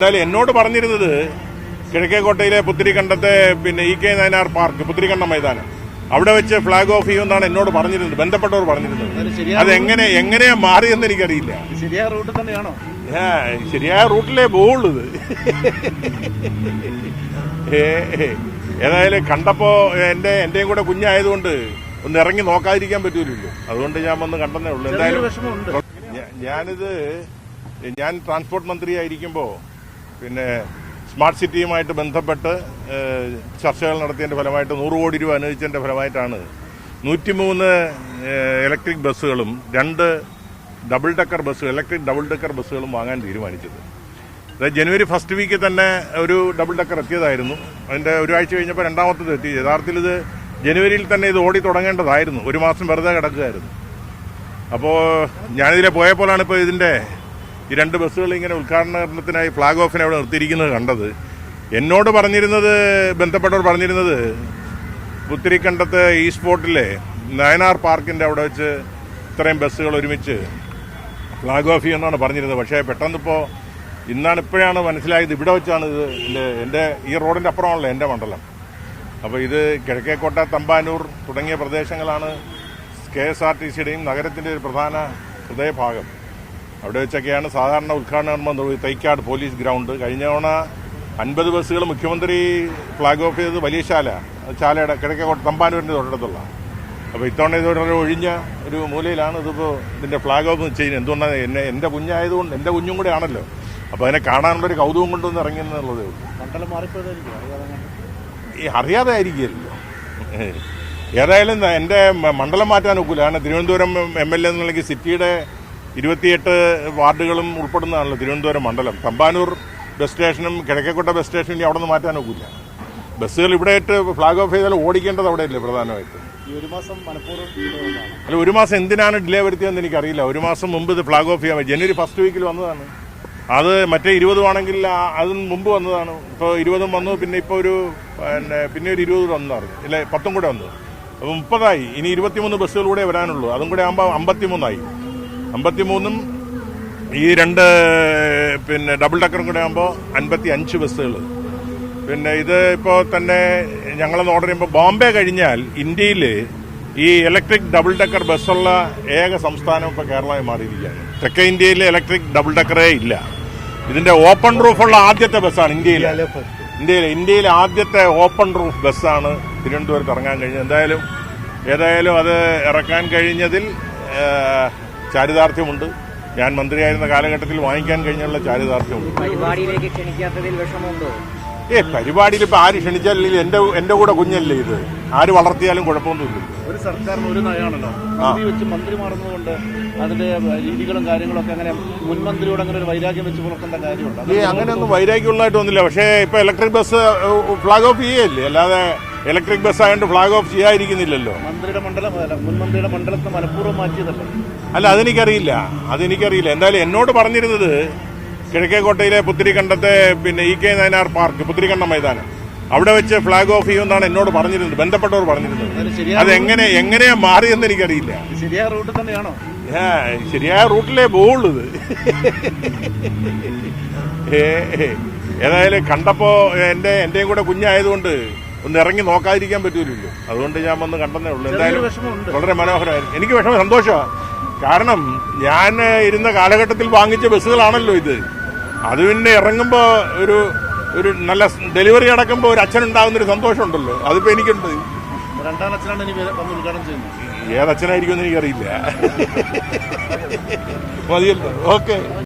എന്തായാലും എന്നോട് പറഞ്ഞിരുന്നത് കിഴക്കേക്കോട്ടയിലെ പുത്തിരിക്കണ്ടത്തെ ഇ.കെ. നായനാർ പാർക്ക്, പുത്തിരിക്കണ്ടം മൈതാനം, അവിടെ വെച്ച് ഫ്ളാഗ് ഓഫ് ചെയ്യുമെന്നാണ് എന്നോട് പറഞ്ഞിരുന്നത്, ബന്ധപ്പെട്ടവർ പറഞ്ഞിരുന്നത്. അത് എങ്ങനെയാ മാറിയെന്ന് എനിക്കറിയില്ല. ശരിയായ റൂട്ട് തന്നെയാണോ? ശരിയായ റൂട്ടിലേ പോവുള്ളൂ. ഏതായാലും കണ്ടപ്പോ എന്റെയും കൂടെ കുഞ്ഞായതുകൊണ്ട് ഒന്ന് ഇറങ്ങി നോക്കാതിരിക്കാൻ പറ്റൂലല്ലോ. അതുകൊണ്ട് ഞാൻ വന്ന് കണ്ടെന്നേ ഉള്ളൂ. എന്തായാലും ഞാൻ ട്രാൻസ്പോർട്ട് മന്ത്രിയായിരിക്കുമ്പോ സ്മാർട്ട് സിറ്റിയുമായിട്ട് ബന്ധപ്പെട്ട് ചർച്ചകൾ നടത്തിയതിന്റെ ഫലമായിട്ട് 100 കോടി രൂപ അനുവദിച്ചതിന്റെ ഫലമായിട്ടാണ് 103 ഇലക്ട്രിക് ബസ്സുകളും 2 ഡബിൾ ഡെക്കർ ബസ്സുകൾ, ഇലക്ട്രിക് ഡബിൾ ഡെക്കർ ബസ്സുകളും വാങ്ങാൻ തീരുമാനിച്ചത്. അതായത് ജനുവരി ഫസ്റ്റ് വീക്കിൽ തന്നെ ഒരു ഡബിൾ ഡെക്കർ എത്തിയതായിരുന്നു. അതിന്റെ ഒരാഴ്ച കഴിഞ്ഞപ്പോൾ രണ്ടാമത്തത് എത്തി. യഥാർത്ഥത്തിൽ ഇത് ജനുവരിയിൽ തന്നെ ഇത് ഓടി തുടങ്ങേണ്ടതായിരുന്നു. 1 മാസം വെറുതെ കിടക്കുകയായിരുന്നു. അപ്പോൾ ഞാനിതിലെ പോയപ്പോഴാണ് ഇപ്പോൾ ഇതിന്റെ ഈ 2 ബസ്സുകൾ ഇങ്ങനെ ഉദ്ഘാടനത്തിനായി ഫ്ളാഗ് ഓഫിനെ അവിടെ നിർത്തിയിരിക്കുന്നത് കണ്ടത്. എന്നോട് പറഞ്ഞിരുന്നത്, ബന്ധപ്പെട്ടവർ പറഞ്ഞിരുന്നത്, പുത്തിരിക്കണ്ടത്ത് ഈ സ്പോട്ടിലെ നയനാർ പാർക്കിന്റെ അവിടെ വെച്ച് ഇത്രയും ബസ്സുകൾ ഒരുമിച്ച് ഫ്ളാഗ് ഓഫ് ചെയ്യുമെന്നാണ് പറഞ്ഞിരുന്നത്. പക്ഷേ പെട്ടെന്നിപ്പോൾ ഇപ്പോഴാണ് മനസ്സിലായത് ഇവിടെ വെച്ചാണ് ഇത് എൻ്റെ ഈ റോഡിന്റെ അപ്പുറമാണല്ലോ എൻ്റെ മണ്ഡലം. അപ്പോൾ ഇത് കിഴക്കേക്കോട്ട, തമ്പാനൂർ തുടങ്ങിയ പ്രദേശങ്ങളാണ് KSRTCയുടെയും നഗരത്തിന്റെ ഒരു പ്രധാന ഹൃദയഭാഗം. അവിടെ വെച്ചൊക്കെയാണ് സാധാരണ ഉദ്ഘാടനം തൈക്കാട് പോലീസ് ഗ്രൗണ്ട്. കഴിഞ്ഞ തവണ 50 ബസ്സുകൾ മുഖ്യമന്ത്രി ഫ്ളാഗ് ഓഫ് ചെയ്തത് വലിയ ചാലയുടെ കിഴക്കേക്കോട്ട തമ്പാനൂരിന്റെ തൊട്ടടുത്തുള്ള. അപ്പോൾ ഇത്തവണ ഇതൊരു ഒഴിഞ്ഞ ഒരു മൂലയിലാണ് ഇതിപ്പോൾ ഇതിന്റെ ഫ്ളാഗ് ഓഫ് ചെയ്യുന്നത്. എന്തുകൊണ്ടാണ് എന്റെ കുഞ്ഞായതുകൊണ്ട്, എന്റെ കുഞ്ഞും കൂടെ ആണല്ലോ. അപ്പോൾ അതിനെ കാണാനുള്ളൊരു കൗതുകം കൊണ്ടൊന്ന് ഇറങ്ങിയെന്നുള്ളതേ ഉള്ളൂ. മണ്ഡലം മാറിപ്പോയതായിരിക്കും, അറിയാതെ ആയിരിക്കുമല്ലോ. ഏതായാലും എന്റെ മണ്ഡലം മാറ്റാൻ ഒക്കില്ല. കാരണം തിരുവനന്തപുരം MLA എന്നുണ്ടെങ്കിൽ സിറ്റിയുടെ 28 വാർഡുകളും ഉൾപ്പെടുന്നതാണല്ലോ തിരുവനന്തപുരം മണ്ഡലം. തമ്പാനൂർ ബസ് സ്റ്റേഷനും കിഴക്കേക്കോട്ട ബസ് സ്റ്റേഷനും ഇനി അവിടെ നിന്ന് മാറ്റാൻ ഒക്കില്ല. ബസ്സുകൾ ഇവിടെ ഇട്ട് ഫ്ളാഗ് ഓഫ് ചെയ്താൽ ഓടിക്കേണ്ടത് അവിടെയല്ലേ പ്രധാനമായിട്ടും. അല്ല, 1 മാസം എന്തിനാണ് ഡിലേ വരുത്തിയതെന്ന് എനിക്കറിയില്ല. 1 മാസം മുമ്പ് ഇത് ഫ്ളാഗ് ഓഫ് ചെയ്യാൻ ജനുവരി ഫസ്റ്റ് വീക്കിൽ വന്നതാണ്. അത് മറ്റേ 20 ആണെങ്കിൽ അതിന് മുമ്പ് വന്നതാണ്. ഇപ്പോൾ 20 വന്നു, പിന്നെ ഇപ്പോൾ ഒരു 20 വന്നതാണ്, ഇല്ല 10 കൂടെ വന്നു. അപ്പോൾ 30 ഇനി 23 ബസ്സുകൾ കൂടെ വരാനുള്ളൂ. അതും കൂടെ ആകുമ്പോൾ 53 53 ഈ 2 ഡബിൾ ഡെക്കറും കൂടെ ആകുമ്പോൾ 55 ബസ്സുകൾ. ഇത് ഇപ്പോൾ തന്നെ ഞങ്ങളെന്ന് ഓർഡർ ചെയ്യുമ്പോൾ ബോംബെ കഴിഞ്ഞാൽ ഇന്ത്യയിൽ ഈ ഇലക്ട്രിക് ഡബിൾ ഡെക്കർ ബസ്സുള്ള ഏക സംസ്ഥാനം ഇപ്പോൾ കേരളമായി മാറിയിരിക്കുകയാണ്. തെക്കേ ഇന്ത്യയിൽ ഇലക്ട്രിക് ഡബിൾ ഡെക്കറേ ഇല്ല. ഇതിന്റെ ഓപ്പൺ റൂഫുള്ള ആദ്യത്തെ ബസ്സാണ് ഇന്ത്യയിലെ ആദ്യത്തെ ഓപ്പൺ റൂഫ് ബസ്സാണ് തിരുവനന്തപുരത്ത് ഇറങ്ങാൻ കഴിഞ്ഞത്. ഏതായാലും അത് ഇറക്കാൻ കഴിഞ്ഞതിൽ ചാരിതാർത്ഥ്യമുണ്ട്. ഞാൻ മന്ത്രിയായിരുന്ന കാലഘട്ടത്തിൽ വാങ്ങിക്കാൻ കഴിഞ്ഞുള്ള ചാരിതാർത്ഥ്യമുണ്ട്. പരിപാടിയിലേക്ക് ക്ഷണിക്കാത്തതിൽ വിഷമമുണ്ടോ? പരിപാടിയിൽ ഇപ്പൊ ആര് ക്ഷണിച്ചാലും എന്റെ കൂടെ കുഞ്ഞല്ലേ, ഇത് ആര് വളർത്തിയാലും കുഴപ്പമൊന്നുമില്ല. ഒരു സർക്കാരിന് ഒരു നയമാണല്ലോ, മന്ത്രി വെച്ച് മന്ത്രി മാറുന്നതുകൊണ്ട് അതിന്റെ രീതികളും കാര്യങ്ങളൊക്കെ അങ്ങനെ മുൻമന്ത്രിയോട് അങ്ങനെ ഒരു വൈരാഗ്യം വെച്ച് പുലർത്തേണ്ട കാര്യമുണ്ട്? അങ്ങനെയൊന്നും വൈരാഗ്യമുള്ളതായിട്ടൊന്നുമില്ല. പക്ഷേ ഇപ്പൊ ഇലക്ട്രിക് ബസ് ഫ്ളാഗ് ഓഫ് ചെയ്യല്ലേ, അല്ലാതെ ഇലക്ട്രിക് ബസ് ആയതുകൊണ്ട് ഫ്ളാഗ് ഓഫ് ചെയ്യാതിരിക്കുന്നില്ലല്ലോ. മന്ത്രിയുടെ മണ്ഡലം, മുൻമന്ത്രിയുടെ മണ്ഡലത്തെ മനഃപൂർവ്വം മാറ്റിയതല്ലേ? അല്ല, അതെനിക്കറിയില്ല. എന്തായാലും എന്നോട് പറഞ്ഞിരുന്നത് കിഴക്കേക്കോട്ടയിലെ പുത്തിരിക്കണ്ടത്തെ ഇ.കെ. നായനാർ പാർക്ക്, പുത്തിരിക്കണ്ടം മൈതാനം, അവിടെ വെച്ച് ഫ്ളാഗ് ഓഫ് ചെയ്യുമെന്നാണ് എന്നോട് പറഞ്ഞിരുന്നത്, ബന്ധപ്പെട്ടവർ പറഞ്ഞിരുന്നത്. അത് എങ്ങനെയാ മാറിയെന്ന് എനിക്കറിയില്ല. ശരിയായ റൂട്ട് തന്നെയാണോ? ശരിയായ റൂട്ടിലേ പോവുള്ളൂ. ഏതായാലും കണ്ടപ്പോ എന്റെയും കൂടെ കുഞ്ഞായതുകൊണ്ട് ഒന്ന് ഇറങ്ങി നോക്കാതിരിക്കാൻ പറ്റൂലല്ലോ. അതുകൊണ്ട് ഞാൻ വന്ന് കണ്ടെന്നേ ഉള്ളൂ. എന്തായാലും വളരെ മനോഹരമായിരുന്നു. എനിക്ക് സന്തോഷമാണ്. കാരണം ഞാൻ ഇരുന്ന കാലഘട്ടത്തിൽ വാങ്ങിച്ച ബസ്സുകളാണല്ലോ ഇത്. അത് പിന്നെ ഇറങ്ങുമ്പോ ഒരു നല്ല ഡെലിവറി അടക്കുമ്പോൾ ഒരു അച്ഛനുണ്ടാകുന്നൊരു സന്തോഷമുണ്ടല്ലോ, അതിപ്പോ എനിക്കുണ്ട്. രണ്ടാം അച്ഛനാണ് ഇനി വന്ന് ഉദ്ഘാടനം ചെയ്യുന്നത്. ഏതച്ഛനായിരിക്കുമെന്ന് എനിക്കറിയില്ല. മതിയല്ലോ, ഓക്കെ.